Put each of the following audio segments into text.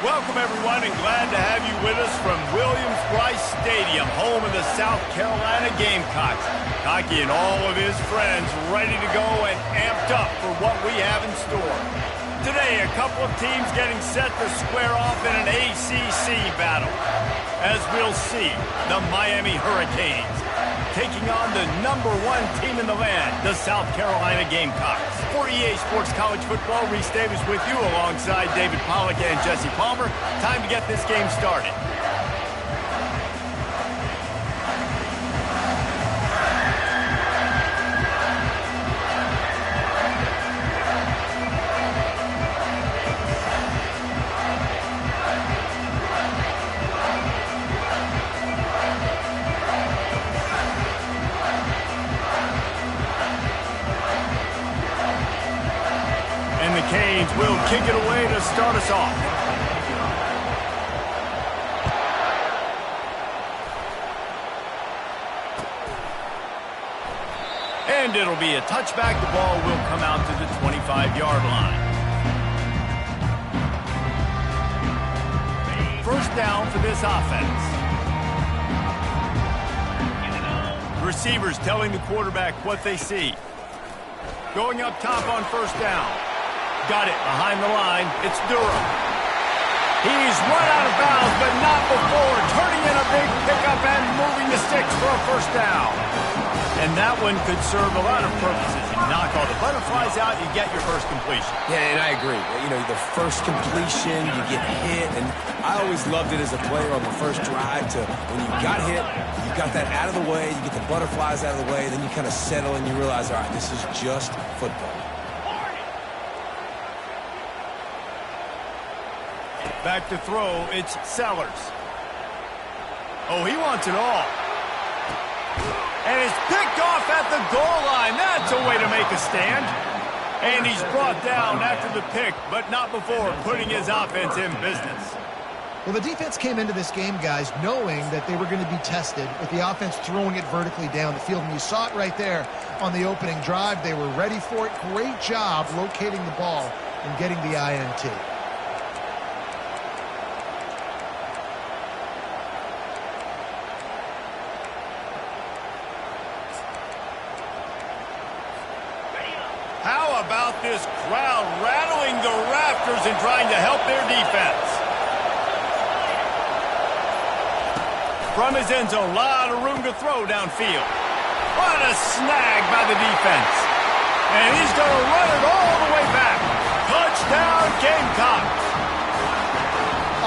Welcome, everyone, and glad to have you with us from Williams-Brice Stadium, home of the South Carolina Gamecocks. Cocky and all of his friends ready to go and amped up for what we have in store. Today, a couple of teams getting set to square off in an ACC battle. As we'll see, the Miami Hurricanes taking on the #1 team in the land, the South Carolina Gamecocks. For EA Sports College Football, Reese Davis with you alongside David Pollack and Jesse Palmer. Time to get this game started. Canes will kick it away to start us off. And it'll be a touchback. The ball will come out to the 25-yard line. First down for this offense. Receivers telling the quarterback what they see. Going up top on first down. Got it behind the line. It's Durham. He's run out of bounds, but not before turning in a big pickup and moving the sticks for a first down. And that one could serve a lot of purposes. You knock all the butterflies out, you get your first completion. Yeah, and I agree. You know, the first completion, you get hit, and I always loved it as a player on the first drive to when you got hit, you got that out of the way, you get the butterflies out of the way, then you kind of settle and you realize, all right, this is just football. Back to throw, it's Sellers. Oh, he wants it all. And it's picked off at the goal line. That's a way to make a stand. And he's brought down after the pick, but not before putting his offense in business. Well, the defense came into this game, guys, knowing that they were going to be tested with the offense throwing it vertically down the field. And you saw it right there on the opening drive. They were ready for it. Great job locating the ball and getting the INT. How about this crowd rattling the rafters and trying to help their defense? From his end zone, a lot of room to throw downfield. What a snag by the defense. And he's going to run it all the way back. Touchdown, Gamecocks.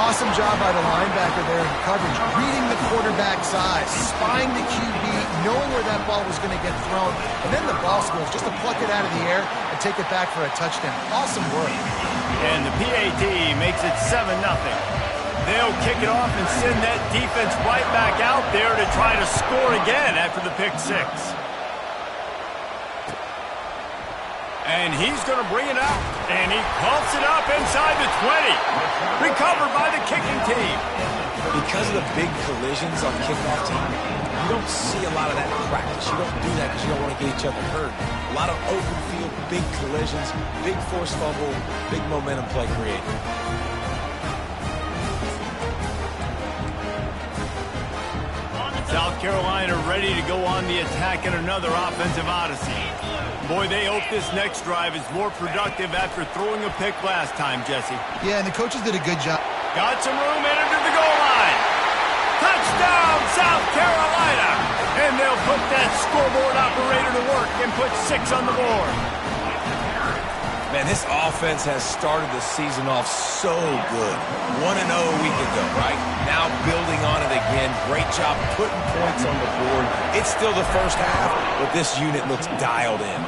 Awesome job by the linebacker there in coverage, reading the quarterback's eyes, spying the QB, knowing where that ball was going to get thrown, and then the ball skills just to pluck it out of the air and take it back for a touchdown. Awesome work. And the PAT makes it 7-0. They'll kick it off and send that defense right back out there to try to score again after the pick six. And he's going to bring it out. And he pumps it up inside the 20. Recovered by the kicking team. Because of the big collisions on kickoff team, you don't see a lot of that in practice. You don't do that because you don't want to get each other hurt. A lot of open field, big collisions, big forced fumble, big momentum play created. South Carolina ready to go on the attack in another offensive odyssey. Boy, they hope this next drive is more productive after throwing a pick last time, Jesse. Yeah, and the coaches did a good job. Got some room in under the goal line. Touchdown, South Carolina! And they'll put that scoreboard operator to work and put 6 on the board. Man, this offense has started the season off so good. 1-0 a week ago, right? Now building on it again. Great job putting points on the board. It's still the first half, but this unit looks dialed in.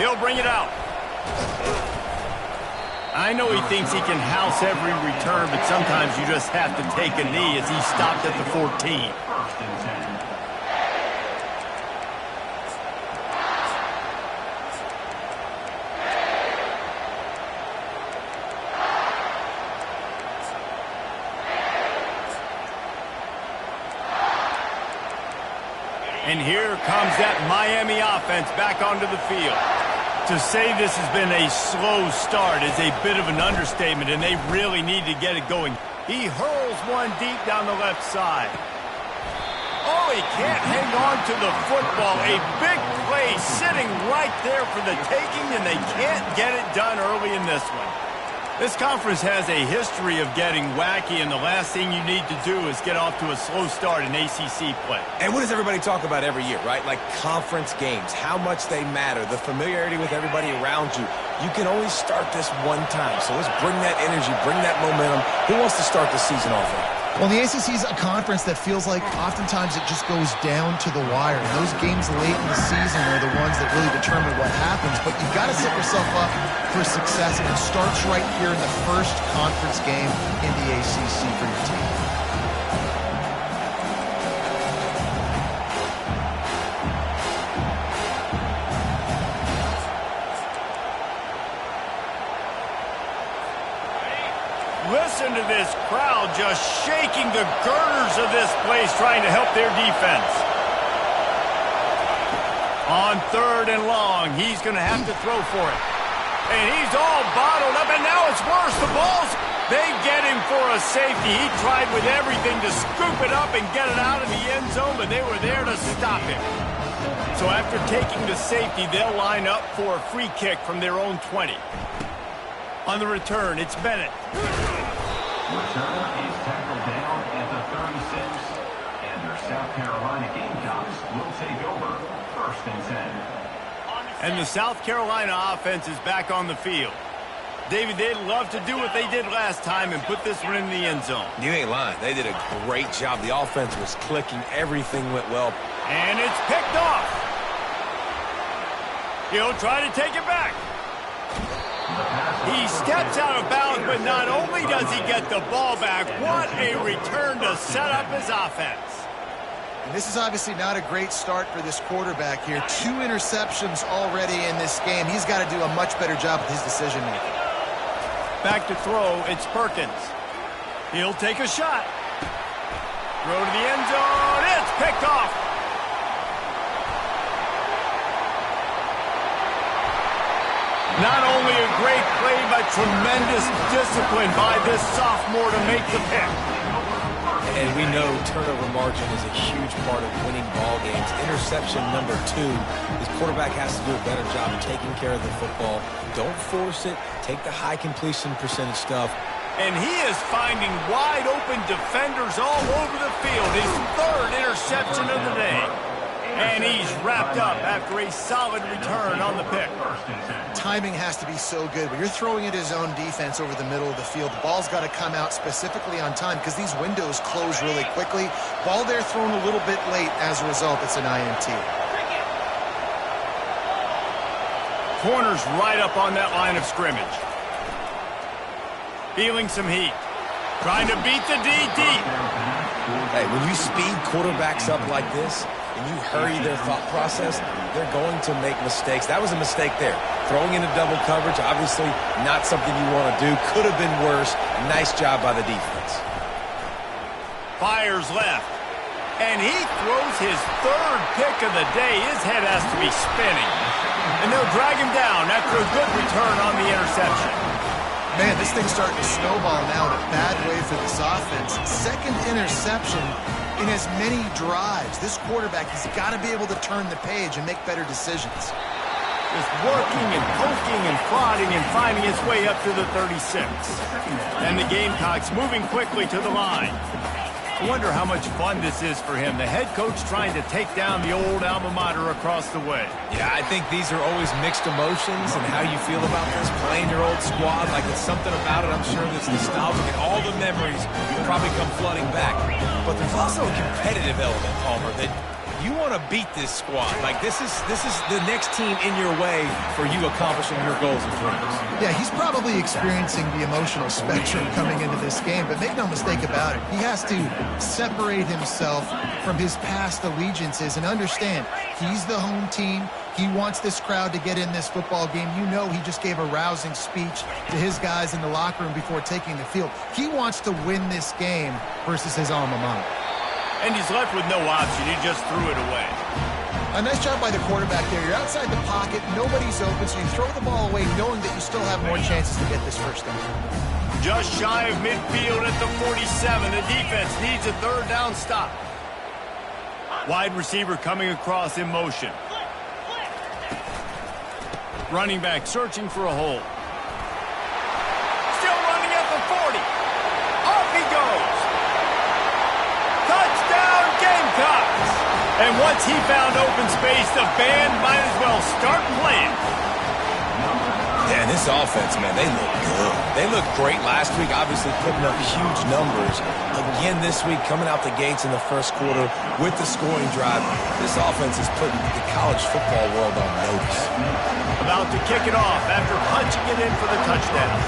He'll bring it out. I know he thinks he can house every return, but sometimes you just have to take a knee as he stopped at the 14. And here comes that Miami offense back onto the field. To say this has been a slow start is a bit of an understatement, and they really need to get it going. He hurls one deep down the left side. Oh, he can't hang on to the football. A big play sitting right there for the taking, and they can't get it done early in this one. This conference has a history of getting wacky, and the last thing you need to do is get off to a slow start in ACC play. And what does everybody talk about every year, right? Like conference games, how much they matter, the familiarity with everybody around you. You can only start this one time, so let's bring that energy, bring that momentum. Who wants to start the season off right? Well, the ACC is a conference that feels like oftentimes it just goes down to the wire. And those games late in the season are the ones that really determine what happens. But you've got to set yourself up for success, and it starts right here in the first conference game in the ACC for your team. Listen to this crowd just shaking the girders of this place, trying to help their defense. On 3rd and long, he's going to have to throw for it. And he's all bottled up, and now it's worse. The ball's... They get him for a safety. He tried with everything to scoop it up and get it out of the end zone, but they were there to stop him. So after taking the safety, they'll line up for a free kick from their own 20. On the return, it's Bennett. Returner is tackled down at the 36, and their South Carolina Gamecocks will take over 1st and 10. And the South Carolina offense is back on the field. David, they'd love to do what they did last time and put this one in the end zone. You ain't lying. They did a great job. The offense was clicking. Everything went well. And it's picked off. He'll try to take it back. He steps out of bounds, but not only does he get the ball back, what a return to set up his offense. And this is obviously not a great start for this quarterback here. 2 interceptions already in this game. He's got to do a much better job with his decision-making. Back to throw, it's Perkins. He'll take a shot. Throw to the end zone, it's picked off. Not only a great play, but tremendous discipline by this sophomore to make the pick. And we know turnover margin is a huge part of winning ball games. Interception number 2. This quarterback has to do a better job of taking care of the football. Don't force it. Take the high completion percentage stuff. And he is finding wide open defenders all over the field. His 3rd interception of the day. And he's wrapped up after a solid return on the pick. Timing has to be so good. When you're throwing at his own defense over the middle of the field, the ball's got to come out specifically on time because these windows close really quickly. Ball there thrown a little bit late. As a result, it's an INT. Corner's right up on that line of scrimmage. Feeling some heat. Trying to beat the D deep. Hey, when you speed quarterbacks up like this, and you hurry their thought process, they're going to make mistakes. That was a mistake there. Throwing into double coverage, obviously not something you want to do. Could have been worse. Nice job by the defense. Fires left. And he throws his 3rd pick of the day. His head has to be spinning. And they'll drag him down after a good return on the interception. Man, this thing's starting to snowball now in a bad way for this offense. 2nd interception in as many drives. This quarterback has got to be able to turn the page and make better decisions. Just working and poking and prodding and finding his way up to the 36. And the Gamecocks moving quickly to the line. I wonder how much fun this is for him. The head coach trying to take down the old alma mater across the way. Yeah, I think these are always mixed emotions and how you feel about this, playing your old squad. Like, it's something about it, I'm sure, that's nostalgic, and all the memories probably come flooding back. But there's also a competitive element, Palmer, that you want to beat this squad. Like, this is the next team in your way for you accomplishing your goals and dreams. Yeah, he's probably experiencing the emotional spectrum coming into this game, but make no mistake about it. He has to separate himself from his past allegiances and understand he's the home team. He wants this crowd to get in this football game. You know, he just gave a rousing speech to his guys in the locker room before taking the field. He wants to win this game versus his alma mater. And he's left with no option. He just threw it away. A nice job by the quarterback there. You're outside the pocket, nobody's open, so you throw the ball away knowing that you still have more chances to get this first down. Just shy of midfield at the 47. The defense needs a third down stop. Wide receiver coming across in motion. Running back searching for a hole. Still running at the 40. Off he goes. Touchdown Gamecocks. And once he found open space, the band might as well start playing. Yeah, and this offense, man, they look good. They looked great last week, obviously putting up huge numbers. Again this week, coming out the gates in the first quarter with the scoring drive. This offense is putting the college football world on notice. About to kick it off after punching it in for the touchdown.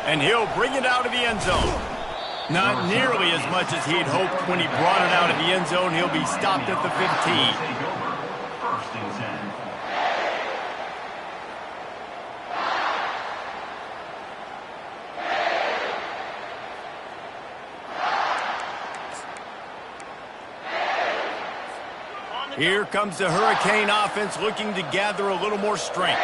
And he'll bring it out of the end zone. Not nearly as much as he'd hoped when he brought it out of the end zone. He'll be stopped at the 15. First and 10. Here comes the Hurricane offense looking to gather a little more strength.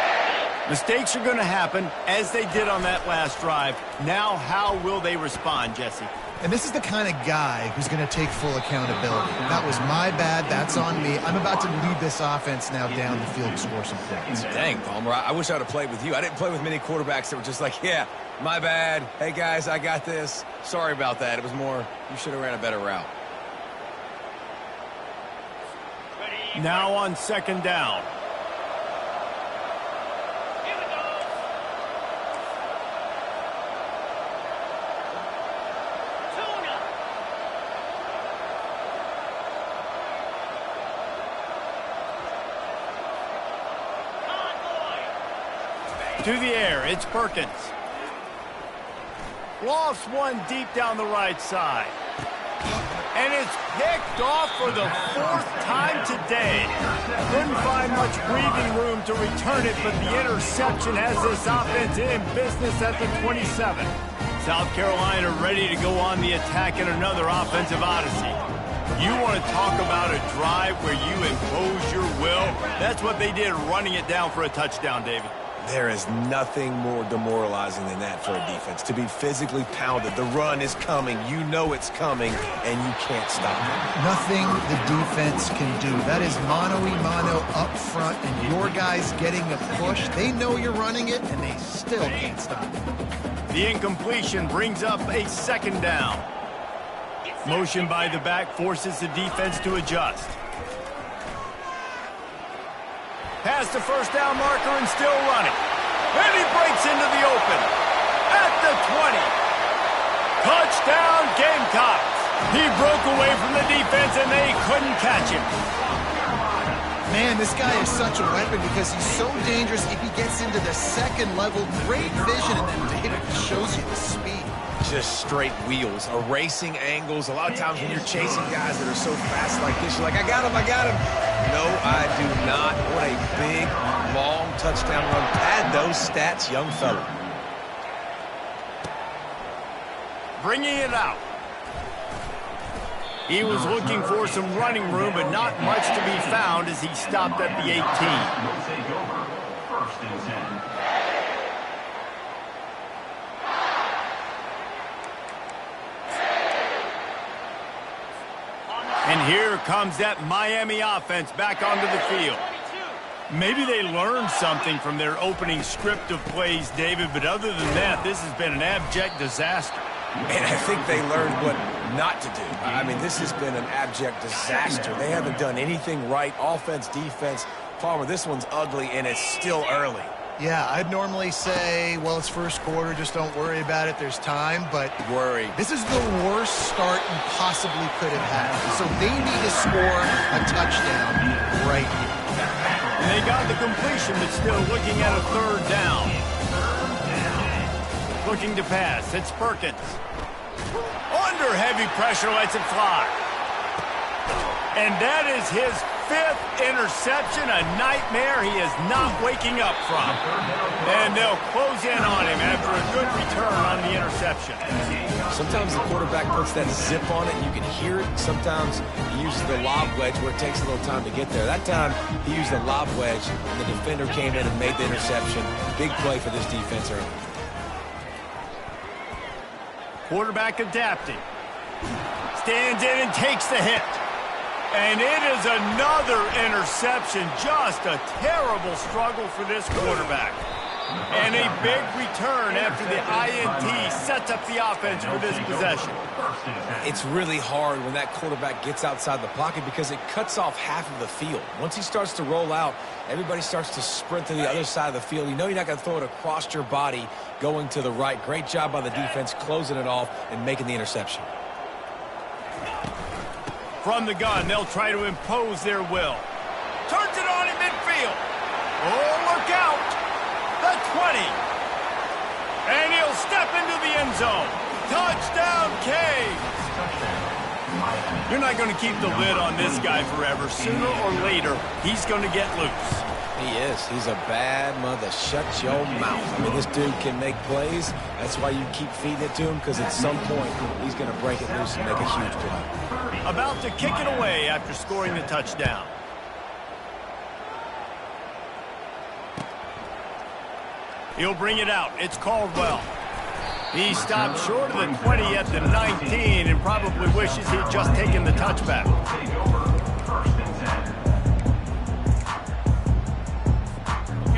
Mistakes are going to happen, as they did on that last drive. Now, how will they respond, Jesse? And this is the kind of guy who's going to take full accountability. That was my bad. That's on me. I'm about to lead this offense now down the field to score some points. Dang, Palmer, I wish I would have played with you. I didn't play with many quarterbacks that were just like, yeah, my bad. Hey, guys, I got this. Sorry about that. It was more, you should have ran a better route. Now on second down. To the air, it's Perkins. Lost one deep down the right side. And it's picked off for the fourth time today. Couldn't find much breathing room to return it, but the interception has this offense in business at the 27. South Carolina ready to go on the attack in another offensive odyssey. You want to talk about a drive where you impose your will? That's what they did, running it down for a touchdown, David. There is nothing more demoralizing than that for a defense. To be physically pounded. The run is coming. You know it's coming, and you can't stop it. Nothing the defense can do. That is mano-a-mano up front, and your guys getting a push. They know you're running it, and they still can't stop it. The incompletion brings up a second down. Motion by the back forces the defense to adjust. Past the first down marker and still running. And he breaks into the open. At the 20. Touchdown Gamecocks. He broke away from the defense and they couldn't catch him. Man, this guy is such a weapon because he's so dangerous if he gets into the second level. Great vision, and then David shows you the speed. Just straight wheels, erasing angles. A lot of times when you're chasing guys that are so fast like this, you're like, I got him, I got him. No, I do not. What a big, long touchdown run. Pad those stats, young fella. Bringing it out. He was looking for some running room, but not much to be found as he stopped at the 18. Will take over. First and 10. And here comes that Miami offense back onto the field. Maybe they learned something from their opening script of plays, David, but other than that, this has been an abject disaster. And I think they learned what not to do. I mean, this has been an abject disaster. They haven't done anything right, offense, defense. Palmer, this one's ugly, and it's still early. Yeah, I'd normally say, well, it's first quarter, just don't worry about it, there's time, but Worry. this is the worst start you possibly could have had. So they need to score a touchdown right here. And they got the completion, but still looking at a third down. Looking to pass, it's Perkins. Under heavy pressure, lets it fly. And that is his fifth interception, a nightmare he is not waking up from. And they'll close in on him after a good return on the interception. Sometimes the quarterback puts that zip on it, and you can hear it. Sometimes he uses the lob wedge where it takes a little time to get there. That time, he used the lob wedge, and the defender came in and made the interception. Big play for this defense early. Quarterback adapting. Stands in and takes the hit. And it is another interception. Just a terrible struggle for this quarterback. And a big return after the INT sets up the offense for this possession. It's really hard when that quarterback gets outside the pocket because it cuts off half of the field. Once he starts to roll out, everybody starts to sprint to the other side of the field. You know you're not going to throw it across your body going to the right. Great job by the defense closing it off and making the interception. From the gun, they'll try to impose their will. Turns it on in midfield. Oh, look out. The 20. And he'll step into the end zone. Touchdown, Canes. You're not going to keep the lid on this guy forever. Sooner or later, he's going to get loose. He is. He's a bad mother. Shut your mouth. I mean, this dude can make plays. That's why you keep feeding it to him, because at some point, he's going to break it loose and make a huge play. About to kick it away after scoring the touchdown. He'll bring it out. It's Caldwell. He stopped short of the 20 at the 19 and probably wishes he'd just taken the touchback.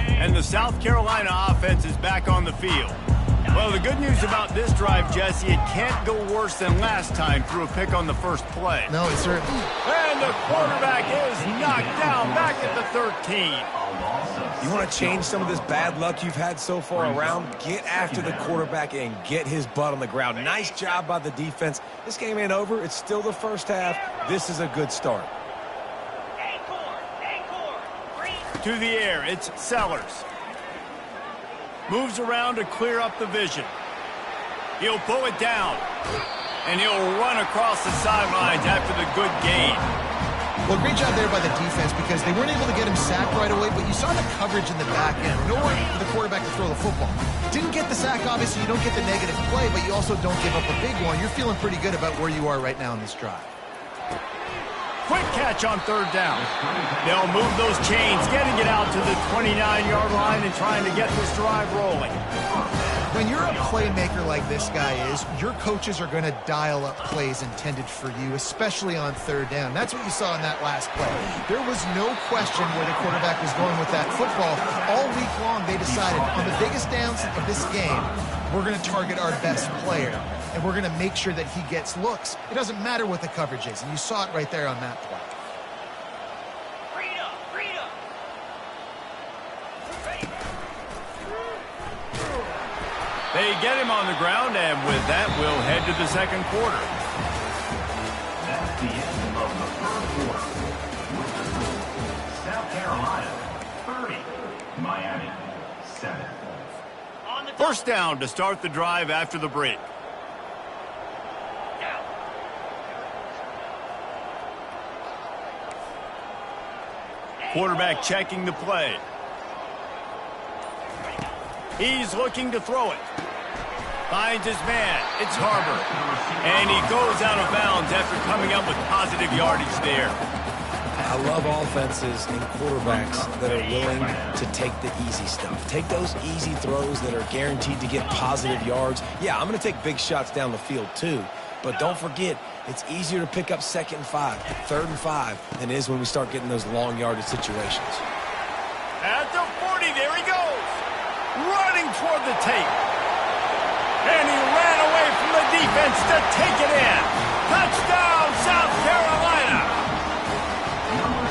And the South Carolina offense is back on the field. Well, the good news about this drive, Jesse, it can't go worse than last time through a pick on the first play. No, it certainly. And the quarterback is knocked down back at the 13. You want to change some of this bad luck you've had so far around? Get after the quarterback and get his butt on the ground. Nice job by the defense. This game ain't over. It's still the first half. This is a good start. To the air, it's Sellers. Moves around to clear up the vision. He'll pull it down. And he'll run across the sidelines after the good gain. Well, great job there by the defense because they weren't able to get him sacked right away, but you saw the coverage in the back end. Nowhere for the quarterback to throw the football. Didn't get the sack, obviously. You don't get the negative play, but you also don't give up a big one. You're feeling pretty good about where you are right now in this drive. Quick catch on third down. They'll move those chains, getting it out to the 29-yard line and trying to get this drive rolling. When you're a playmaker like this guy is, your coaches are going to dial up plays intended for you, especially on third down. That's what you saw in that last play. There was no question where the quarterback was going with that football. All week long, they decided on the biggest downs of this game, we're going to target our best player, and we're going to make sure that he gets looks. It doesn't matter what the coverage is, and you saw it right there on that play. They get him on the ground, and with that, we'll head to the second quarter. That's the end of the third quarter. South Carolina, 30. Miami, 7. First down to start the drive after the break. Quarterback checking the play. He's looking to throw it. Finds his man. It's Harbor. And he goes out of bounds after coming up with positive yardage there. I love offenses and quarterbacks that are willing to take the easy stuff. Take those easy throws that are guaranteed to get positive yards. Yeah, I'm going to take big shots down the field too. But don't forget, it's easier to pick up 2nd and 5, 3rd and 5 than it is when we start getting those long yardage situations. At the 40, there he goes. Running toward the tape. And he ran away from the defense to take it in. Touchdown, South Carolina.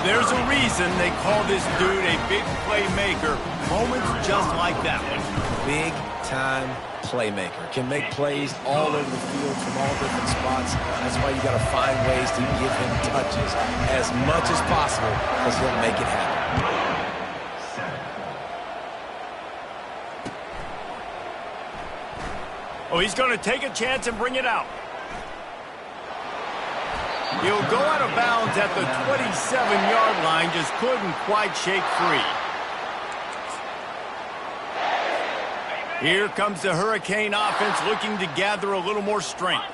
There's a reason they call this dude a big playmaker. Moments just like that one. Big time playmaker. Can make plays all over the field from all different spots. That's why you got to find ways to give him touches as much as possible because he'll make it happen. Oh, he's going to take a chance and bring it out. He'll go out of bounds at the 27-yard line, just couldn't quite shake free. Here comes the Hurricane offense looking to gather a little more strength.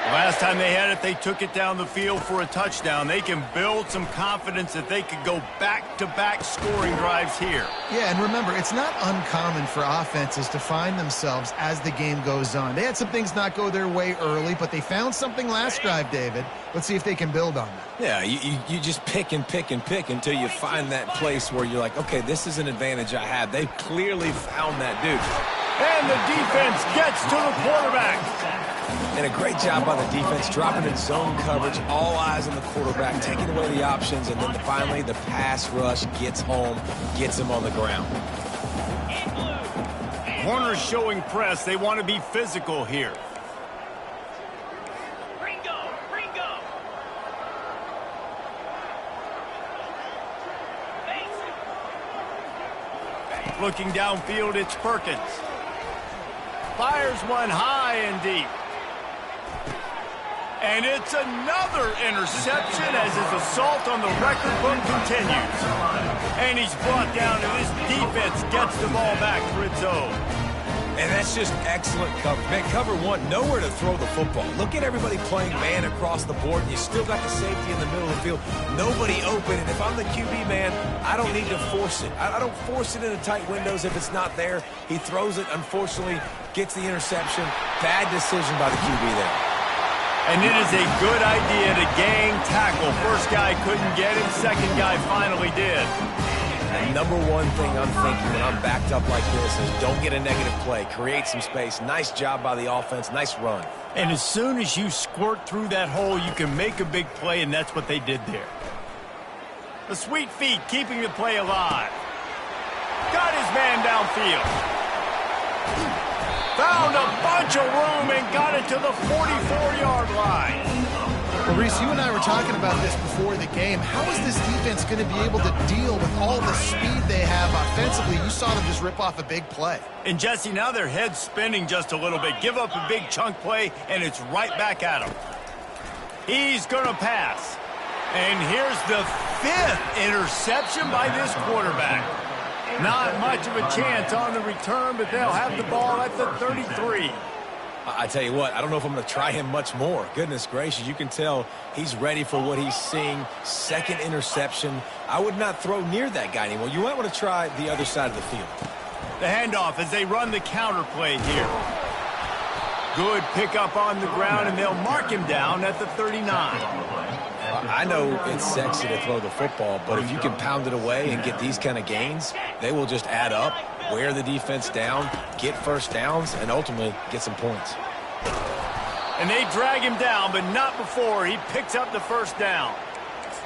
Last time they had it, they took it down the field for a touchdown. They can build some confidence that they could go back-to-back scoring drives here. Yeah, and remember, it's not uncommon for offenses to find themselves as the game goes on. They had some things not go their way early, but they found something last drive, David. Let's see if they can build on that. Yeah, you just pick and pick and pick until you find that place where you're like, okay, this is an advantage I have. They've clearly found that, dude. And the defense gets to the quarterback. And a great job by the defense, dropping in zone coverage, all eyes on the quarterback, taking away the options, and then finally the pass rush gets home, gets him on the ground. Corners showing press. They want to be physical here. Looking downfield, it's Perkins. Fires one high and deep. And it's another interception as his assault on the record book continues. And he's brought down, and this defense gets the ball back for its own. And that's just excellent cover. Man, cover one, nowhere to throw the football. Look at everybody playing man across the board, and you still got the safety in the middle of the field. Nobody open, and if I'm the QB, man, I don't need to force it. I don't force it into tight windows if it's not there. He throws it, unfortunately, gets the interception. Bad decision by the QB there. And it is a good idea to gang tackle. First guy couldn't get him, second guy finally did. The number one thing I'm thinking when I'm backed up like this is don't get a negative play. Create some space. Nice job by the offense. Nice run. And as soon as you squirt through that hole, you can make a big play, and that's what they did there. The sweet feet keeping the play alive. Got his man downfield. Found a bunch of room and got it to the 44-yard line. Well, Reese, you and I were talking about this before the game. How is this defense going to be able to deal with all the speed they have offensively? You saw them just rip off a big play. And, Jesse, now their head's spinning just a little bit. Give up a big chunk play, and it's right back at him. He's going to pass. And here's the 5th interception by this quarterback. Not much of a chance on the return, but they'll have the ball at the 33. I tell you what, I don't know if I'm going to try him much more. Goodness gracious, you can tell he's ready for what he's seeing. Second interception. I would not throw near that guy anymore. You might want to try the other side of the field. The handoff as they run the counter play here. Good pickup on the ground, and they'll mark him down at the 39. I know it's sexy to throw the football, but if you can pound it away and get these kind of gains, they will just add up, wear the defense down, get first downs, and ultimately get some points. And they drag him down, but not before he picks up the first down.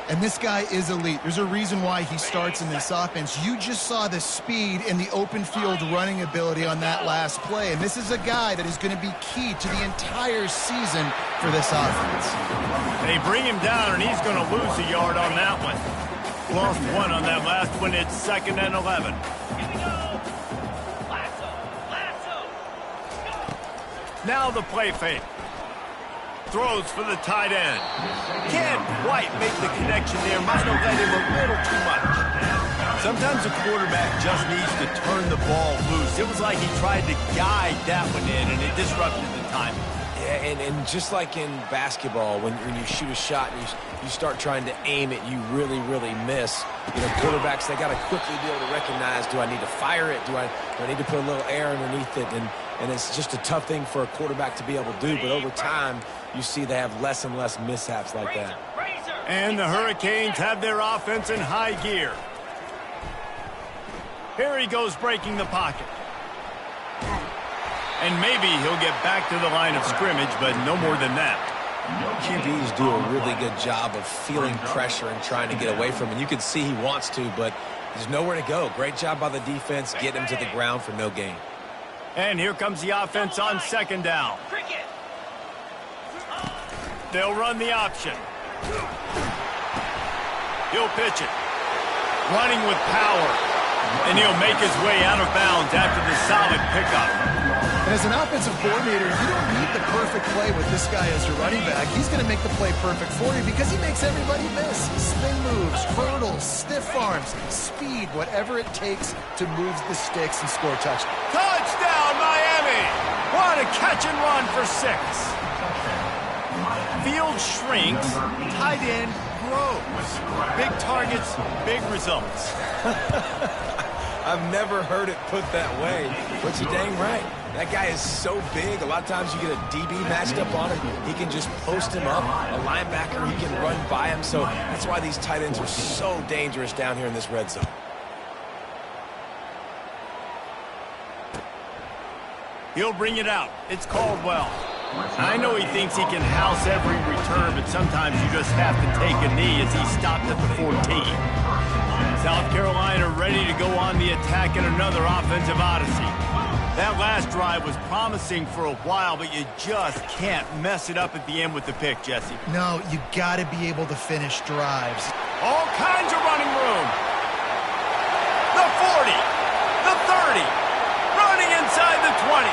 And this guy is elite. There's a reason why he starts in this offense. You just saw the speed and the open field running ability on that last play. And this is a guy that is going to be key to the entire season for this offense. They bring him down, and he's going to lose a yard on that one. Lost one on that last one. It's 2nd and 11. Now the play fake. Throws for the tight end. Can't quite make the connection there. Might have let him a little too much. Sometimes a quarterback just needs to turn the ball loose. It was like he tried to guide that one in, and it disrupted the timing. Yeah, and just like in basketball, when you shoot a shot and you start trying to aim it, you really, really miss. You know, quarterbacks, they got to quickly be able to recognize, do I need to fire it? Do I need to put a little air underneath it? And it's just a tough thing for a quarterback to be able to do. But over time, you see they have less and less mishaps like that. And the Hurricanes have their offense in high gear. Here he goes breaking the pocket. And maybe he'll get back to the line of scrimmage, but no more than that. QBs do a really good job of feeling pressure and trying to get away from him. You can see he wants to, but there's nowhere to go. Great job by the defense, get him to the ground for no gain. And here comes the offense on 2nd down. They'll run the option. He'll pitch it. Running with power. And he'll make his way out of bounds after the solid pickup. And as an offensive coordinator, you don't need the perfect play with this guy as your running back. He's going to make the play perfect for you because he makes everybody miss. Spin moves, hurdles, stiff arms, speed, whatever it takes to move the sticks and score touchdowns. Touchdown, Miami! What a catch and run for 6. Field shrinks, tight end grows. Big targets, big results. I've never heard it put that way, but you're dang right. That guy is so big, a lot of times you get a DB matched up on him. He can just post him up. A linebacker, he can run by him. So that's why these tight ends are so dangerous down here in this red zone. He'll bring it out. It's Caldwell. I know he thinks he can house every return, but sometimes you just have to take a knee as he stopped at the 14. South Carolina ready to go on the attack in another offensive odyssey. That last drive was promising for a while, but you just can't mess it up at the end with the pick, Jesse. No, you got to be able to finish drives. All kinds of running room. The 40, the 30, running inside the 20.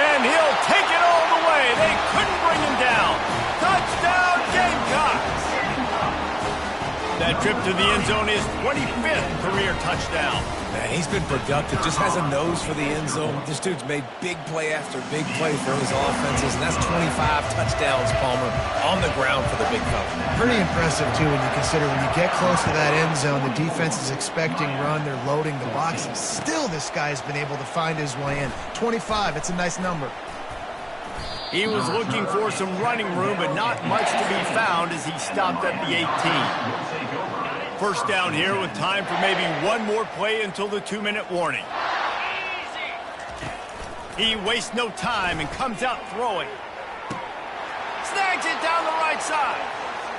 And he'll take it all the way. They couldn't bring him down. Touchdown, Gamecocks. That trip to the end zone is 25th career touchdown. Man, he's been productive, just has a nose for the end zone. This dude's made big play after big play for his offenses, and that's 25 touchdowns, Palmer, on the ground for the big fella. Pretty impressive, too, when you consider when you get close to that end zone, the defense is expecting run, they're loading the box, and still this guy's been able to find his way in. 25, it's a nice number. He was looking for some running room, but not much to be found as he stopped at the 18. First down here with time for maybe one more play until the 2-minute warning. He wastes no time and comes out throwing. Snags it down the right side.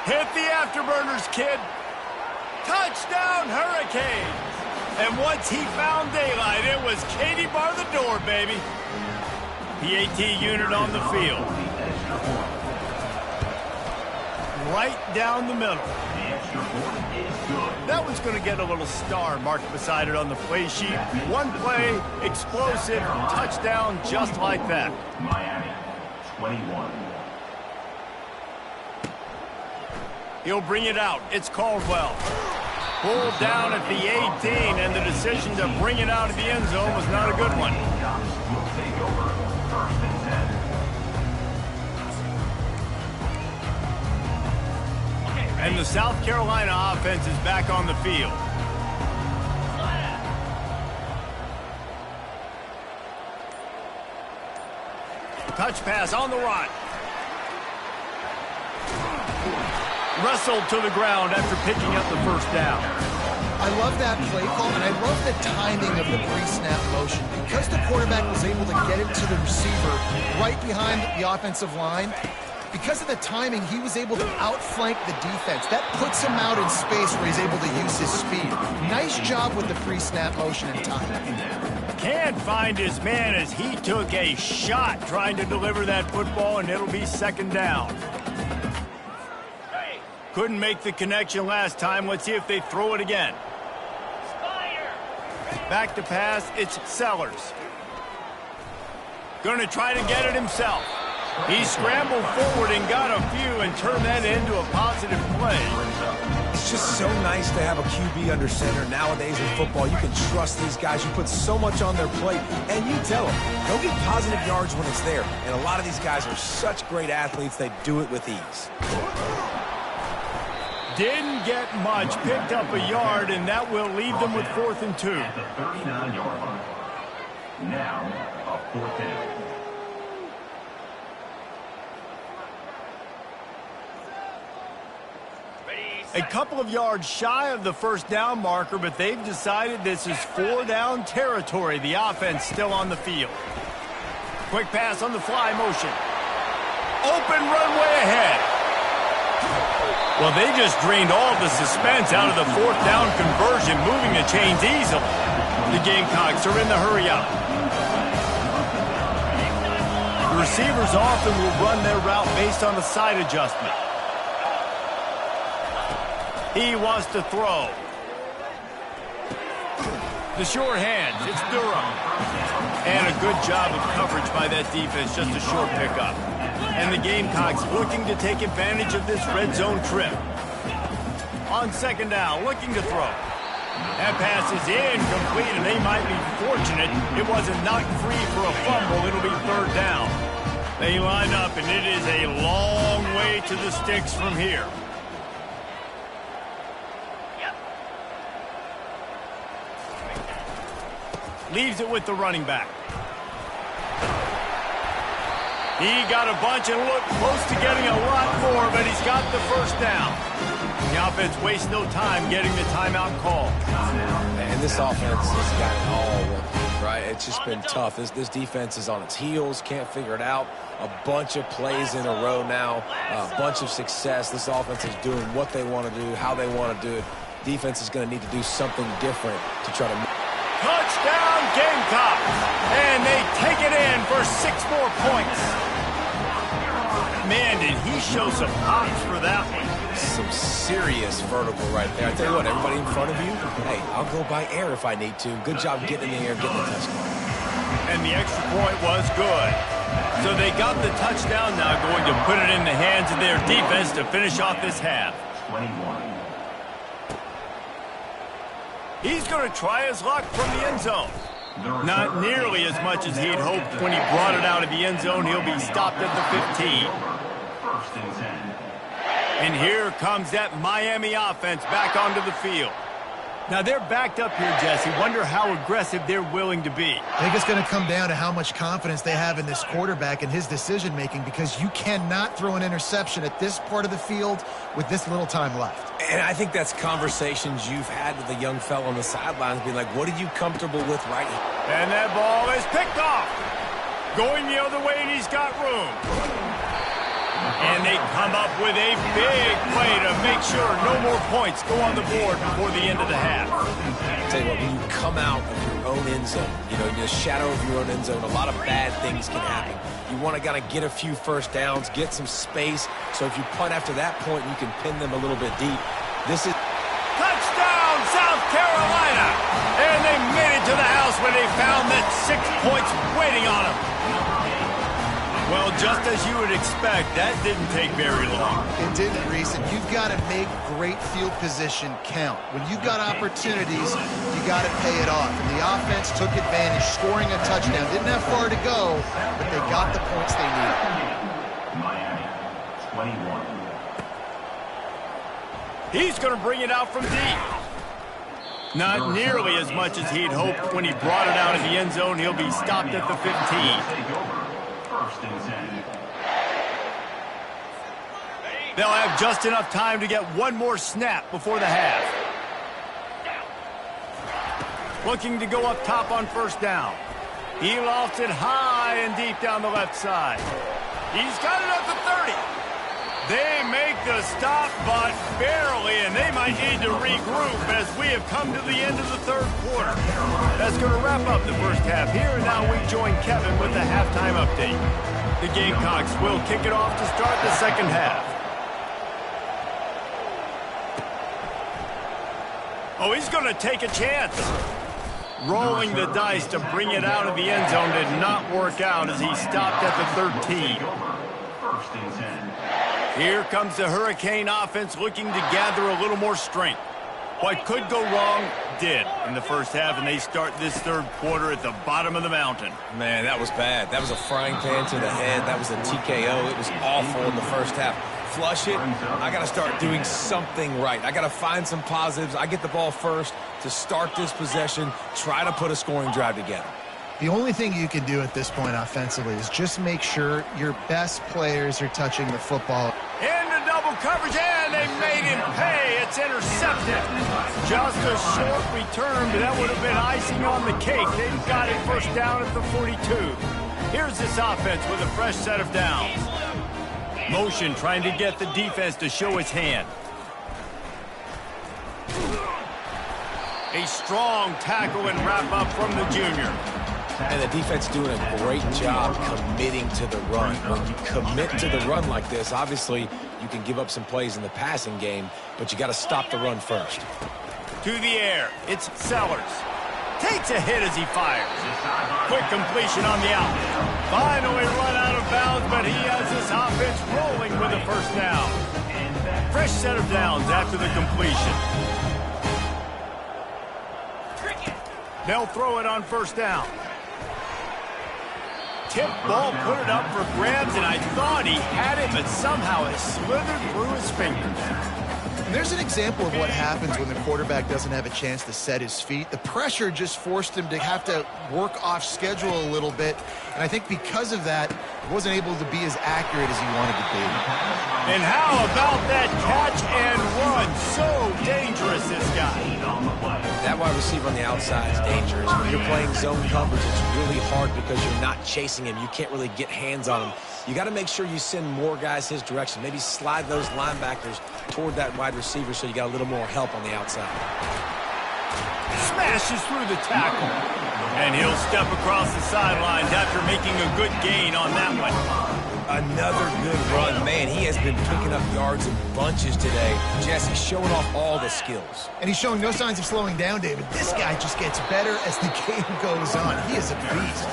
Hit the afterburners, kid. Touchdown, Hurricanes. And once he found daylight, it was Katie bar the door, baby. PAT unit on the field. Right down the middle. That one's going to get a little star marked beside it on the play sheet. One play, explosive, touchdown, just like that. Miami, 21. He'll bring it out. It's Caldwell. Pulled down at the 18, and the decision to bring it out of the end zone was not a good one. Will take over first and 10. And the South Carolina offense is back on the field. Touch pass on the run. Wrestled to the ground after picking up the first down. I love that play call, and I love the timing of the pre-snap motion. Because the quarterback was able to get it to the receiver right behind the offensive line, because of the timing, he was able to outflank the defense. That puts him out in space where he's able to use his speed. Nice job with the pre-snap motion and timing. Can't find his man as he took a shot trying to deliver that football, and it'll be second down. Couldn't make the connection last time. Let's see if they throw it again. Back to pass, it's Sellers. Gonna try to get it himself. He scrambled forward and got a few and turned that into a positive play. It's just so nice to have a QB under center. Nowadays in football, you can trust these guys. You put so much on their plate, and you tell them, go get positive yards when it's there. And a lot of these guys are such great athletes, they do it with ease. Didn't get much, picked up a yard, and that will leave them with 4th and 2. At the 39-yard line. Now, a 4th down. A couple of yards shy of the first down marker, but they've decided this is 4-down territory. The offense still on the field. Quick pass on the fly motion. Open runway ahead. Well, they just drained all the suspense out of the 4th down conversion, moving the chains easily. The Gamecocks are in the hurry up. The receivers often will run their route based on the side adjustment. He wants to throw. The sure hands, it's Durham. And a good job of coverage by that defense, just a short pickup. And the Gamecocks looking to take advantage of this red zone trip. On second down, looking to throw. That pass is incomplete, and they might be fortunate it wasn't knocked free for a fumble. It'll be third down. They line up, and it is a long way to the sticks from here. Leaves it with the running back. He got a bunch and looked close to getting a lot more, but he's got the first down. The offense wastes no time getting the timeout call. And this offense has got it all working, right? It's just been tough. This defense is on its heels, can't figure it out. A bunch of plays in a row now, a bunch of success. This offense is doing what they want to do, how they want to do it. Defense is going to need to do something different to try to... Touchdown Gamecocks! And they take it in for 6 more points. Man, did he show some pops for that one. Some serious vertical right there. I tell you what, everybody in front of you, hey, I'll go by air if I need to. Good job getting in the air, getting the touchdown. And the extra point was good. So they got the touchdown, now going to put it in the hands of their defense to finish off this half. 21. He's going to try his luck from the end zone. Not nearly as much as he'd hoped when he brought it out of the end zone. He'll be stopped at the 15. First and 10. And here comes that Miami offense back onto the field. Now they're backed up here, Jesse. Wonder how aggressive they're willing to be. I think it's going to come down to how much confidence they have in this quarterback and his decision-making, because you cannot throw an interception at this part of the field with this little time left. And I think that's conversations you've had with the young fella on the sidelines, being like, what are you comfortable with right here? And that ball is picked off. Going the other way, and he's got room. And they come up with a big play to make sure no more points go on the board before the end of the half. I'll tell you what, when you come out of your own end zone, you know, in the shadow of your own end zone, a lot of bad things can happen. You want to kind of get a few first downs, get some space, so if you punt after that point, you can pin them a little bit deep. This is... Touchdown, South Carolina! And they made it to the house when they found that 6 points waiting on them. Well, just as you would expect, that didn't take very long. It didn't, Reese, and you've got to make great field position count. When you've got opportunities, you got to pay it off. And the offense took advantage, scoring a touchdown. Didn't have far to go, but they got the points they needed. Miami, 21. He's going to bring it out from deep. Not nearly as much as he'd hoped when he brought it out of the end zone. He'll be stopped at the 15. Take over. First and 10. They'll have just enough time to get one more snap before the half. Looking to go up top on first down. He lofts it high and deep down the left side. He's got it up to 30. They make the stop, but barely, and they might need to regroup as we have come to the end of the third quarter. That's going to wrap up the first half here, and now we join Kevin with the halftime update. The Gamecocks will kick it off to start the second half. Oh, he's going to take a chance. Rolling the dice to bring it out of the end zone did not work out as he stopped at the 13. First and 10. Here comes the Hurricane offense looking to gather a little more strength. What could go wrong did in the first half, and they start this third quarter at the bottom of the mountain. Man, that was bad. That was a frying pan to the head. That was a TKO. It was awful in the first half. Flush it. I got to start doing something right. I got to find some positives. I get the ball first to start this possession, try to put a scoring drive together. The only thing you can do at this point offensively is just make sure your best players are touching the football. Into double coverage, and they made him pay. It's intercepted. Just a short return, but that would have been icing on the cake. They've got it first down at the 42. Here's this offense with a fresh set of downs. Motion trying to get the defense to show its hand. A strong tackle and wrap up from the junior. And the defense doing a great job committing to the run. When you commit to the run like this, obviously you can give up some plays in the passing game, but you got to stop the run first. To the air, it's Sellers. Takes a hit as he fires. Quick completion on the out. Finally run out of bounds, but he has this offense rolling with a first down. Fresh set of downs after the completion. They'll throw it on first down. Tip ball, put it up for grabs, and I thought he had it, but somehow it slithered through his fingers. And there's an example of what happens when the quarterback doesn't have a chance to set his feet. The pressure just forced him to have to work off schedule a little bit, and I think because of that, he wasn't able to be as accurate as he wanted to be. And how about that catch and run? So dangerous, this guy. That wide receiver on the outside is dangerous. When you're playing zone coverage, it's really hard because you're not chasing him. You can't really get hands on him. You got to make sure you send more guys his direction. Maybe slide those linebackers toward that wide receiver so you got a little more help on the outside. Smashes through the tackle. And he'll step across the sidelines after making a good gain on that one. Another good run. Man, he has been picking up yards in bunches today. Jesse showing off all the skills. And he's showing no signs of slowing down, David. This guy just gets better as the game goes on. He is a beast.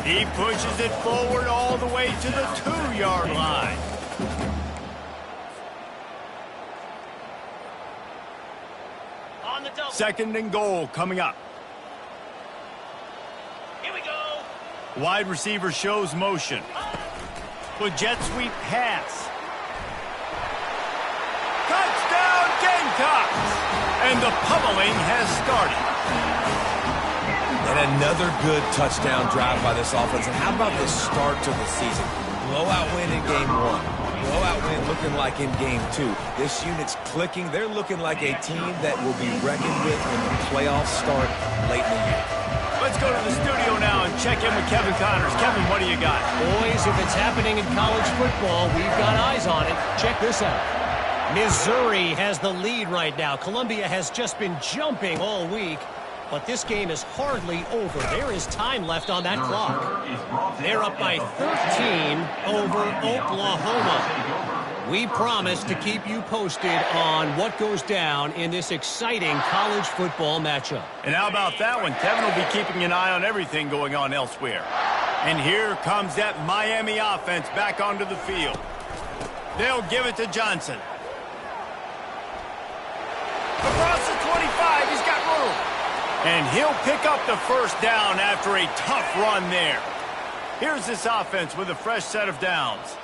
He pushes it forward all the way to the 2-yard line. Second and goal coming up. Here we go. Wide receiver shows motion. With jet sweep pass. Touchdown Gamecocks! And the pummeling has started. And another good touchdown drive by this offense. And how about the start to the season? Blowout win in game 1. Blowout win looking like in game 2. This unit's clicking. They're looking like a team that will be reckoned with when the playoffs start late in the year. Let's go to the studio now and check in with Kevin Connors. Kevin, what do you got? Boys, if it's happening in college football, we've got eyes on it. Check this out. Missouri has the lead right now. Columbia has just been jumping all week, but this game is hardly over. There is time left on that clock. They're up by 13 over Oklahoma. We promise to keep you posted on what goes down in this exciting college football matchup. And how about that one? Kevin will be keeping an eye on everything going on elsewhere. And here comes that Miami offense back onto the field. They'll give it to Johnson. Across the 25, he's got room. And he'll pick up the first down after a tough run there. Here's this offense with a fresh set of downs.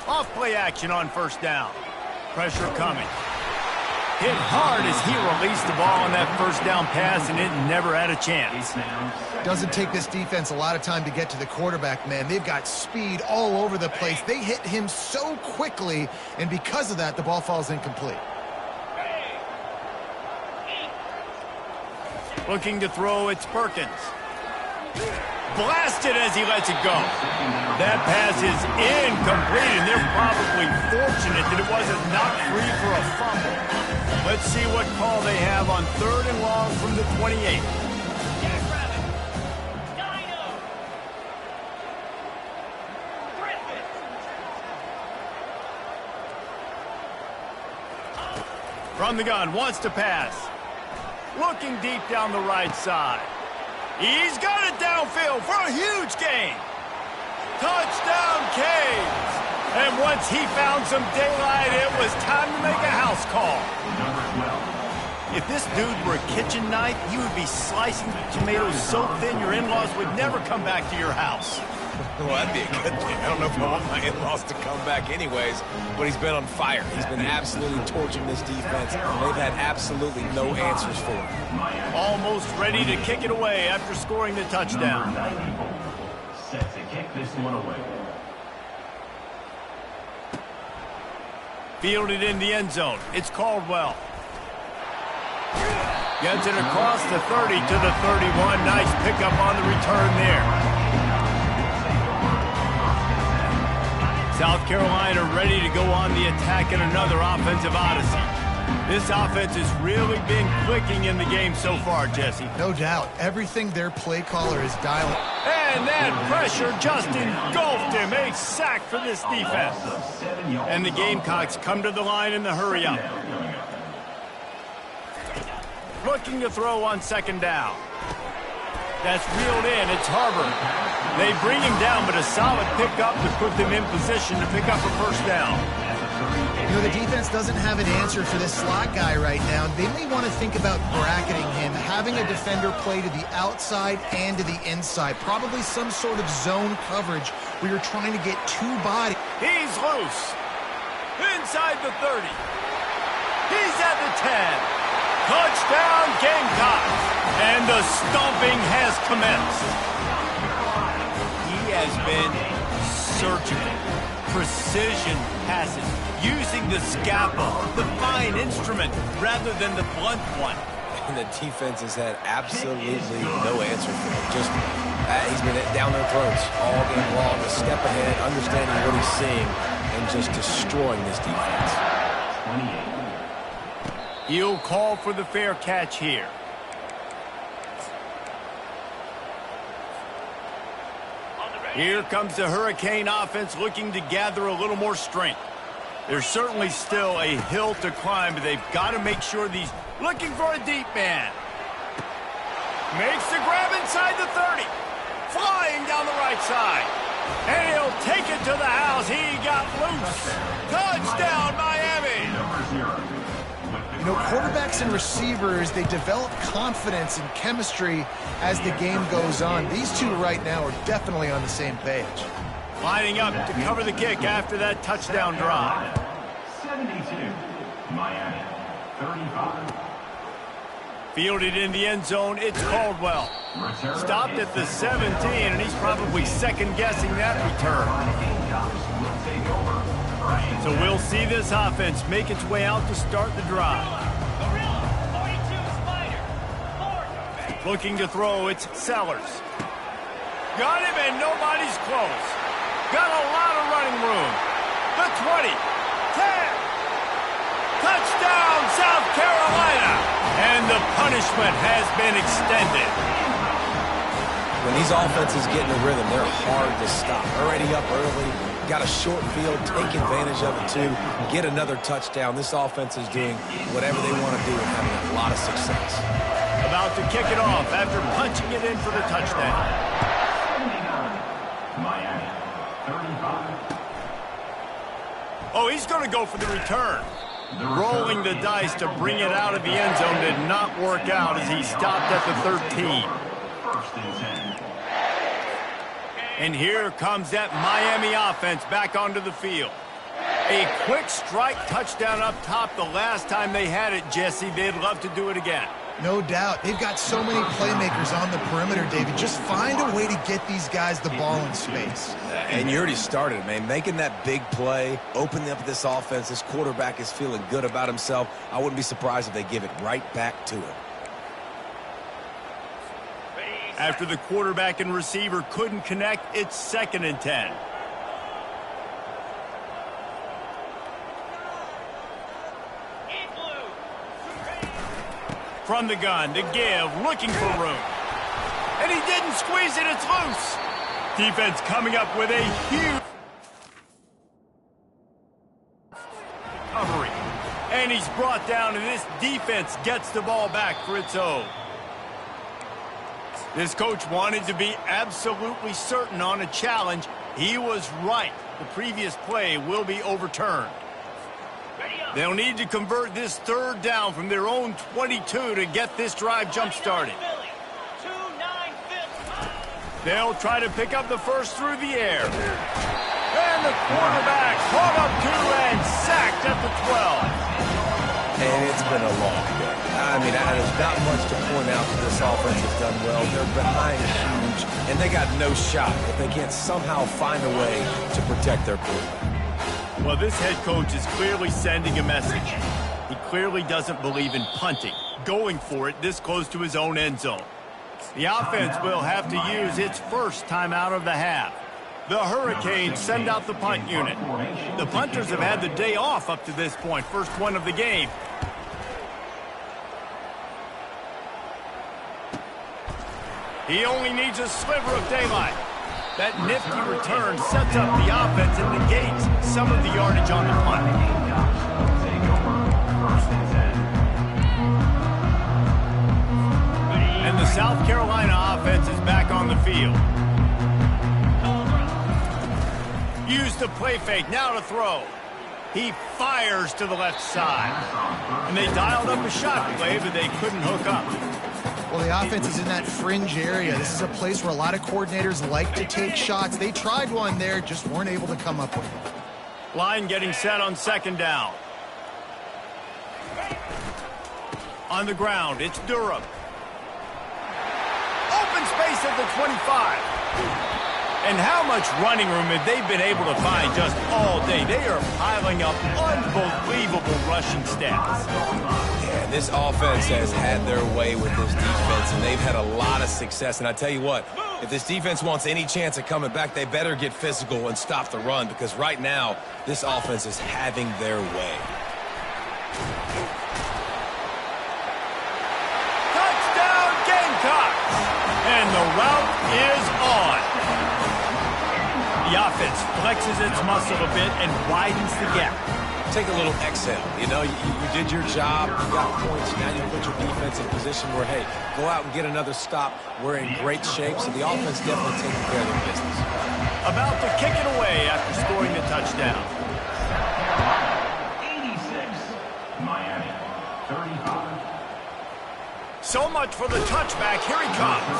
Off play action on first down. Pressure coming. Hit hard as he released the ball on that first down pass, and it never had a chance. Doesn't take this defense a lot of time to get to the quarterback, man. They've got speed all over the place. They hit him so quickly, and because of that, the ball falls incomplete. Looking to throw, it's Perkins. Blasted as he lets it go. That pass is incomplete, and they're probably fortunate that it wasn't knocked free for a fumble. Let's see what call they have on 3rd and long from the 28. From the gun, wants to pass. Looking deep down the right side. He's got it downfield for a huge gain. Touchdown, Canes. And once he found some daylight, it was time to make a house call. If this dude were a kitchen knife, you would be slicing tomatoes so thin your in-laws would never come back to your house. Well, that'd be a good thing. I don't know if I want my in-laws to come back anyways, but he's been on fire. He's been absolutely torching this defense, and they've had absolutely no answers for him. Almost ready to kick it away after scoring the touchdown. Set to kick this one away. Fielded in the end zone. It's Caldwell. Gets it across the 30 to the 31. Nice pickup on the return there. South Carolina ready to go on the attack in another offensive odyssey. This offense has really been clicking in the game so far, Jesse. No doubt. Everything their play caller is dialing. And that pressure just engulfed him. A sack for this defense. And the Gamecocks come to the line in the hurry-up. looking to throw on second down. That's reeled in. It's Harvard. They bring him down, but a solid pickup to put them in position to pick up a first down. You know, the defense doesn't have an answer for this slot guy right now. They may want to think about bracketing him, having a defender play to the outside and to the inside. Probably some sort of zone coverage where you're trying to get two bodies. He's loose. Inside the 30. He's at the 10. Touchdown, Gamecocks. And the stomping has commenced. He has been surgical. Precision passes. Using the scalpel, the fine instrument, rather than the blunt one. And the defense has had absolutely no answer for him. Just, he's been down their throats all game long, a step ahead, understanding what he's seeing, and just destroying this defense. 28. He'll call for the fair catch here. Here comes the Hurricane offense looking to gather a little more strength. There's certainly still a hill to climb, but they've got to make sure these looking for a deep man. Makes the grab inside the 30. Flying down the right side. And he'll take it to the house. He got loose. Touchdown, Miami. You know, quarterbacks and receivers, they develop confidence and chemistry as the game goes on. These two right now are definitely on the same page. Lining up to cover the kick after that touchdown drive. 72. Miami. 35. Fielded in the end zone, it's Caldwell. Stopped at the 17, and he's probably second-guessing that return. So we'll see this offense make its way out to start the drive. Looking to throw, it's Sellers. Got him, and nobody's close. Got a lot of running room. The 20, 10. Touchdown, South Carolina. And the punishment has been extended. When these offenses get in a rhythm, they're hard to stop. Already up early, got a short field, take advantage of it too, get another touchdown. This offense is doing whatever they want to do and having a lot of success. About to kick it off after punching it in for the touchdown. 79. Miami. 35. Oh, he's going to go for the return. Rolling the dice to bring it out of the end zone did not work out as he stopped at the 13. First and 10. And here comes that Miami offense back onto the field. A quick strike touchdown up top the last time they had it, Jesse. They'd love to do it again. No doubt. They've got so many playmakers on the perimeter, David. Just find a way to get these guys the ball in space. And you already started, man. Making that big play, opening up this offense. This quarterback is feeling good about himself. I wouldn't be surprised if they give it right back to him. After the quarterback and receiver couldn't connect, it's 2nd and 10. From the gun to give, looking for room. And he didn't squeeze it, it's loose. Defense coming up with a huge recovery. And he's brought down, and this defense gets the ball back for its own. This coach wanted to be absolutely certain on a challenge. He was right. The previous play will be overturned. They'll need to convert this 3rd down from their own 22 to get this drive jump-started. They'll try to pick up the first through the air. And the quarterback caught up to and sacked at the 12. And it's been a long day. I mean, there's not much to point out that this offense has done well. They're behind huge, and they got no shot if they can't somehow find a way to protect their quarterback. Well, this head coach is clearly sending a message. He clearly doesn't believe in punting, going for it this close to his own end zone. The offense will have to use its first timeout of the half. The Hurricanes send out the punt unit. The punters have had the day off up to this point, first one of the game. He only needs a sliver of daylight. That nifty return sets up the offense and negates some of the yardage on the punt. field. Use the play fake, now to throw. He fires to the left side. And they dialed up a shot play, but they couldn't hook up. Well, the offense is in that fringe area. This is a place where a lot of coordinators like to take shots. They tried one there, just weren't able to come up with it. Line getting set on second down. On the ground, it's Durham. Open space at the 25. And how much running room have they been able to find just all day? They are piling up unbelievable rushing stats. Yeah, this offense has had their way with this defense, and they've had a lot of success. And I tell you what, if this defense wants any chance of coming back, they better get physical and stop the run, because right now, this offense is having their way. Touchdown, Gamecocks! And the route is on. The offense flexes its muscle a bit and widens the gap. Take a little exhale. You know, you did your job, you got points, now you put your defense in a position where, hey, go out and get another stop. We're in great shape, so the offense definitely taking care of their business. About to kick it away after scoring the touchdown. 86, Miami, 35. So much for the touchback. Here he comes.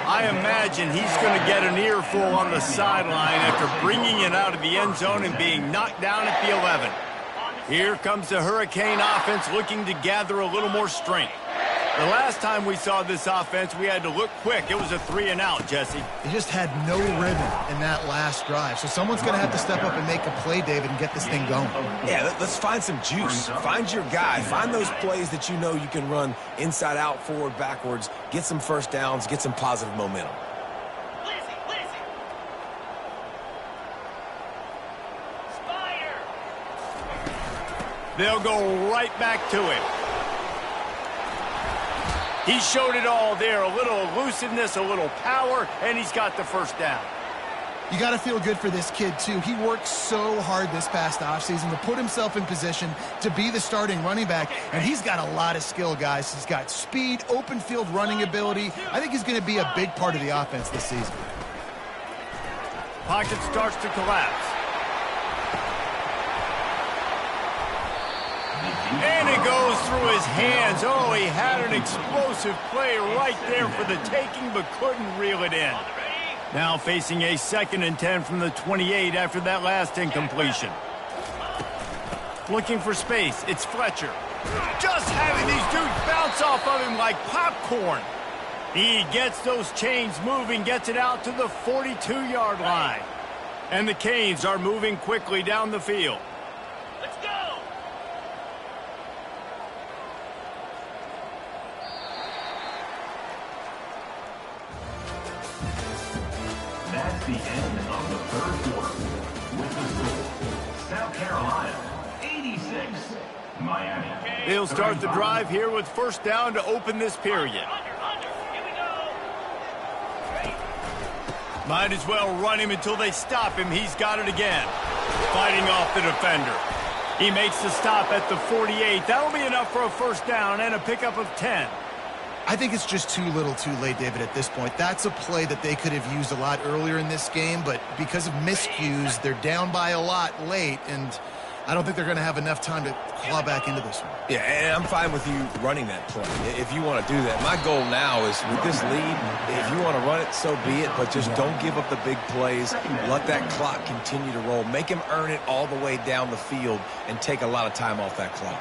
I imagine he's going to get an earful on the sideline after bringing it out of the end zone and being knocked down at the 11. Here comes the Hurricane offense looking to gather a little more strength. The last time we saw this offense, we had to look quick. It was a 3-and-out, Jesse. They just had no rhythm in that last drive. So someone's going to have to step up and make a play, David, and get this thing going. Yeah, let's find some juice. Find your guy. Find those plays that you know you can run inside out, forward, backwards. Get some first downs. Get some positive momentum. They'll go right back to him. He showed it all there, a little elusiveness, a little power, and he's got the first down. You got to feel good for this kid, too. He worked so hard this past offseason to put himself in position to be the starting running back, and he's got a lot of skill, guys. He's got speed, open field running ability. I think he's going to be a big part of the offense this season. Pocket starts to collapse. And it goes through his hands. Oh, he had an explosive play right there for the taking, but couldn't reel it in. Now facing a 2nd and 10 from the 28 after that last incompletion. Looking for space. It's Fletcher. Just having these dudes bounce off of him like popcorn. He gets those chains moving, gets it out to the 42-yard line. And the Canes are moving quickly down the field. That's the end of the third quarter. With the score, South Carolina, 86, Miami. They'll start the drive here with first down to open this period. Might as well run him until they stop him. He's got it again. Fighting off the defender. He makes the stop at the 48. That'll be enough for a first down and a pickup of 10. I think it's just too little too late, David, at this point. That's a play that they could have used a lot earlier in this game, but because of miscues, they're down by a lot late, and I don't think they're going to have enough time to claw back into this one. Yeah, and I'm fine with you running that play if you want to do that. My goal now is with this lead, if you want to run it, so be it, but just don't give up the big plays. Let that clock continue to roll. Make him earn it all the way down the field and take a lot of time off that clock.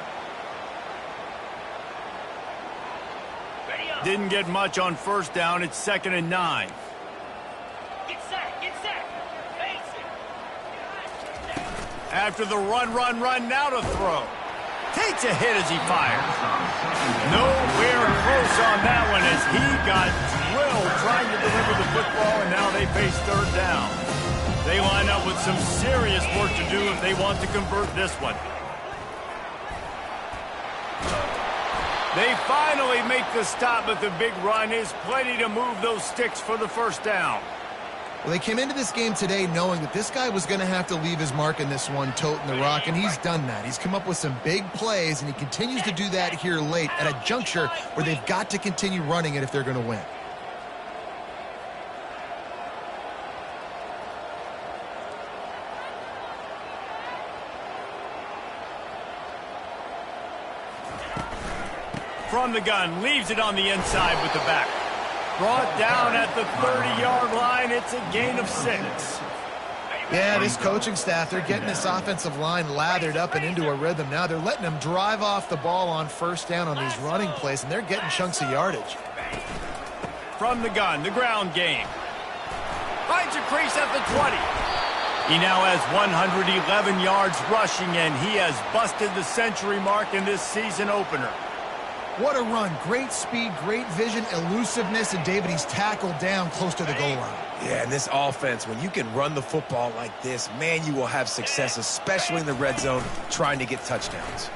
Didn't get much on first down. It's 2nd and 9. Get set, face it. After the run, now to throw. Takes a hit as he fires. Nowhere close on that one as he got drilled trying to deliver the football, and now they face third down. They line up with some serious work to do if they want to convert this one. They finally make the stop, but the big run is plenty to move those sticks for the first down. Well, they came into this game today knowing that this guy was going to have to leave his mark in this one, toting the rock, and he's done that. He's come up with some big plays, and he continues to do that here late at a juncture where they've got to continue running it if they're going to win. From the gun, leaves it on the inside with the back. Brought down at the 30-yard line. It's a gain of 6. Yeah, this coaching staff, they're getting this offensive line lathered up and into a rhythm now. They're letting them drive off the ball on first down on these running plays, and they're getting chunks of yardage. From the gun, the ground game. Finds a crease at the 20. He now has 111 yards rushing, and he has busted the century mark in this season opener. What a run. Great speed, great vision, elusiveness, and David, he's tackled down close to the goal line. Yeah, and this offense, when you can run the football like this, man, you will have success, especially in the red zone, trying to get touchdowns.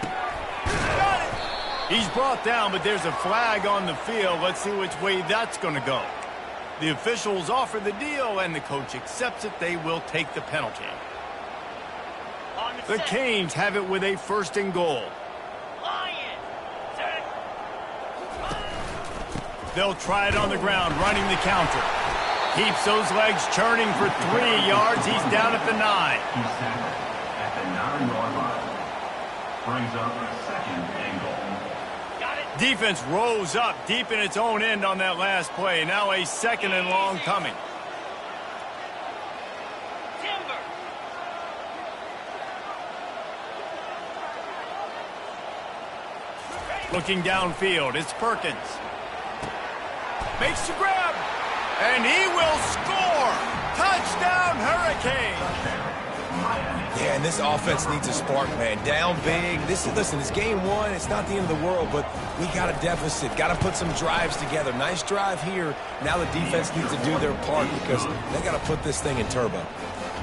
Got it. He's brought down, but there's a flag on the field. Let's see which way that's going to go. The officials offer the deal, and the coach accepts it. They will take the penalty. The Canes have it with a 1st and goal. They'll try it on the ground, running the counter. Keeps those legs churning for 3 yards. He's down at the 9. He's tackled at the 9-yard line. Brings up 2nd and goal. Got it. Defense rose up deep in its own end on that last play. Now a 2nd and long coming. Timber. Looking downfield, it's Perkins. Makes the grab, and he will score! Touchdown, Hurricane! Yeah, and this offense needs a spark, man. Down big. Listen, it's game 1. It's not the end of the world, but we got a deficit. Got to put some drives together. Nice drive here. Now the defense needs to do their part because they got to put this thing in turbo.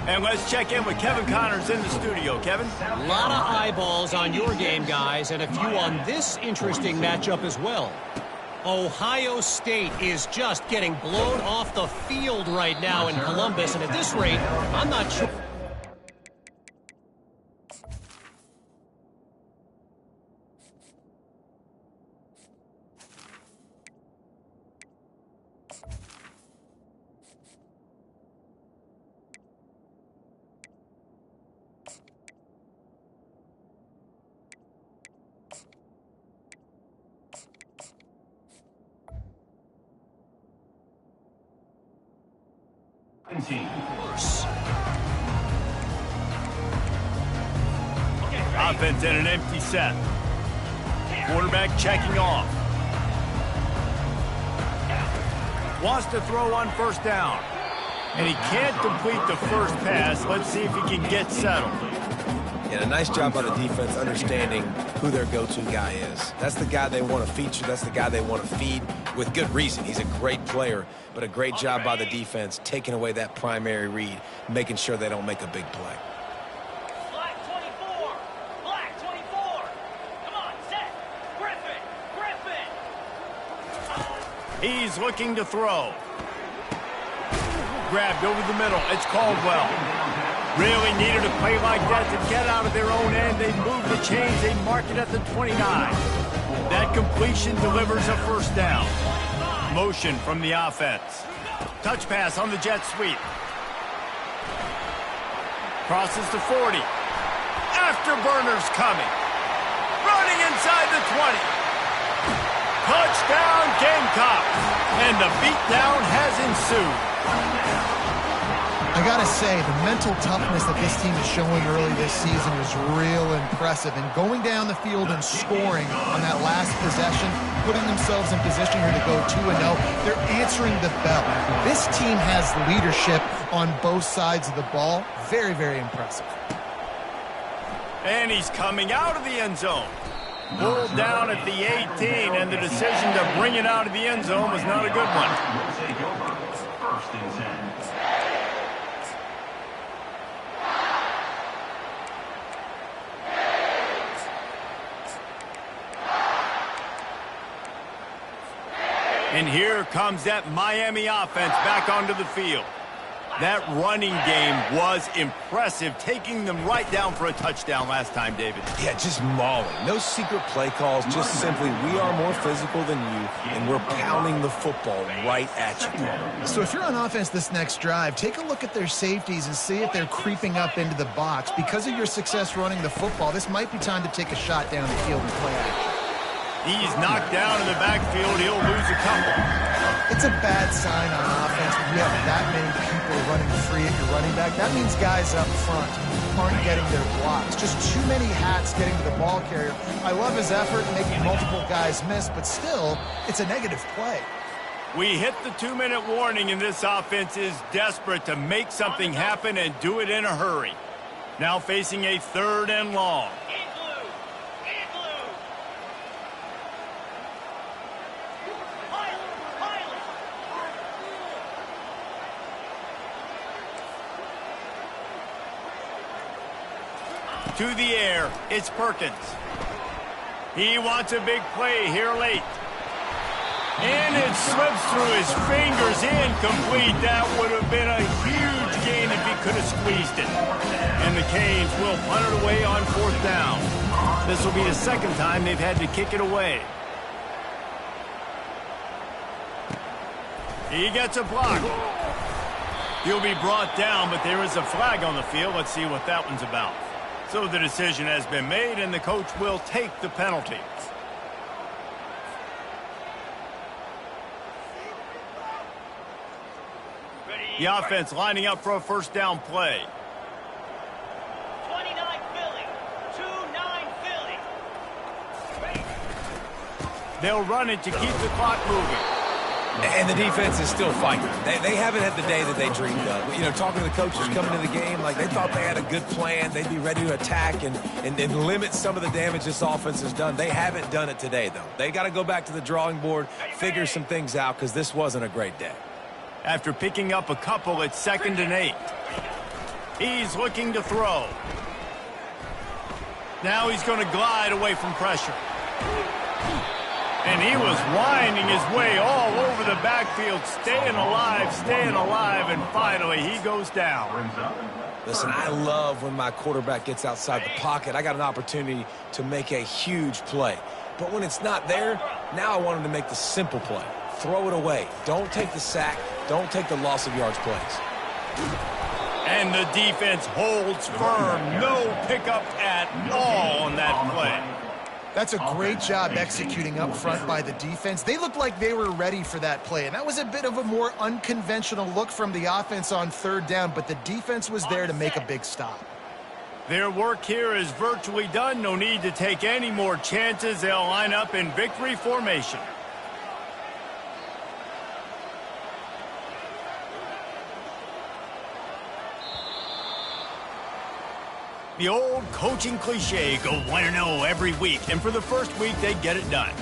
And let's check in with Kevin Connors in the studio. Kevin? A lot of eyeballs on your game, guys, and a few on this interesting matchup as well. Ohio State is just getting blown off the field right now in Columbus, and at this rate, I'm not sure. Offense in an empty set. Quarterback checking off. Wants to throw on 1st down. And he can't complete the first pass. Let's see if he can get settled. And a nice job by the defense understanding who their go-to guy is. That's the guy they want to feature. That's the guy they want to feed with good reason. He's a great player, but a great job by the defense taking away that primary read, making sure they don't make a big play. Black 24. Black 24. Come on, set. Griffin. He's looking to throw. Grabbed over the middle. It's Caldwell. Really needed a play like that to get out of their own end. They move the chains. They mark it at the 29. That completion delivers a 1st down. Motion from the offense. Touch pass on the jet sweep. Crosses the 40. Afterburner's coming. Running inside the 20. Touchdown, Gamecocks. And the beatdown has ensued. I gotta say, the mental toughness that this team is showing early this season is real impressive. And going down the field and scoring on that last possession, putting themselves in position here to go 2-0, they're answering the bell. This team has leadership on both sides of the ball. Very, very impressive. And he's coming out of the end zone. Pulled down at the 18, and the decision to bring it out of the end zone was not a good one. Will take over 1st and 10. And here comes that Miami offense back onto the field. That running game was impressive, taking them right down for a touchdown last time, David. Yeah, just mauling. No secret play calls, just simply we are more physical than you, and we're pounding the football right at you. So if you're on offense this next drive, take a look at their safeties and see if they're creeping up into the box. Because of your success running the football, this might be time to take a shot down the field and play action. He's knocked down in the backfield. He'll lose a couple. It's a bad sign on offense when you have that many people running free at your running back. That means guys up front aren't getting their blocks. Just too many hats getting to the ball carrier. I love his effort making multiple guys miss, but still, it's a negative play. We hit the 2-minute warning, and this offense is desperate to make something happen and do it in a hurry. Now facing a 3rd and long. To the air, it's Perkins. He wants a big play here late. And it slips through his fingers, incomplete. That would have been a huge gain if he could have squeezed it. And the Canes will punt it away on 4th down. This will be the 2nd time they've had to kick it away. He gets a block. He'll be brought down, but there is a flag on the field. Let's see what that one's about. So the decision has been made, and the coach will take the penalty. The offense lining up for a 1st down play. 29 Philly. 2-9 Philly. They'll run it to keep the clock moving. And the defense is still fighting. They haven't had the day that they dreamed of. You know, talking to the coaches coming into the game, like they thought they had a good plan. They'd be ready to attack and limit some of the damage this offense has done. They haven't done it today, though. They got to go back to the drawing board, figure some things out, because this wasn't a great day. After picking up a couple, it's 2nd and 8. He's looking to throw. Now he's going to glide away from pressure. And he was winding his way all over the backfield, staying alive, and finally he goes down. Listen, I love when my quarterback gets outside the pocket. I got an opportunity to make a huge play. But when it's not there, now I want him to make the simple play. Throw it away. Don't take the sack. Don't take the loss of yards plays. And the defense holds firm. No pickup at all on that play. That's a great job executing up front by the defense. They looked like they were ready for that play, and that was a bit of a more unconventional look from the offense on 3rd down, but the defense was there to make a big stop. Their work here is virtually done. No need to take any more chances. They'll line up in victory formation. The old coaching cliche, go 1-0 every week, and for the first week, they get it done.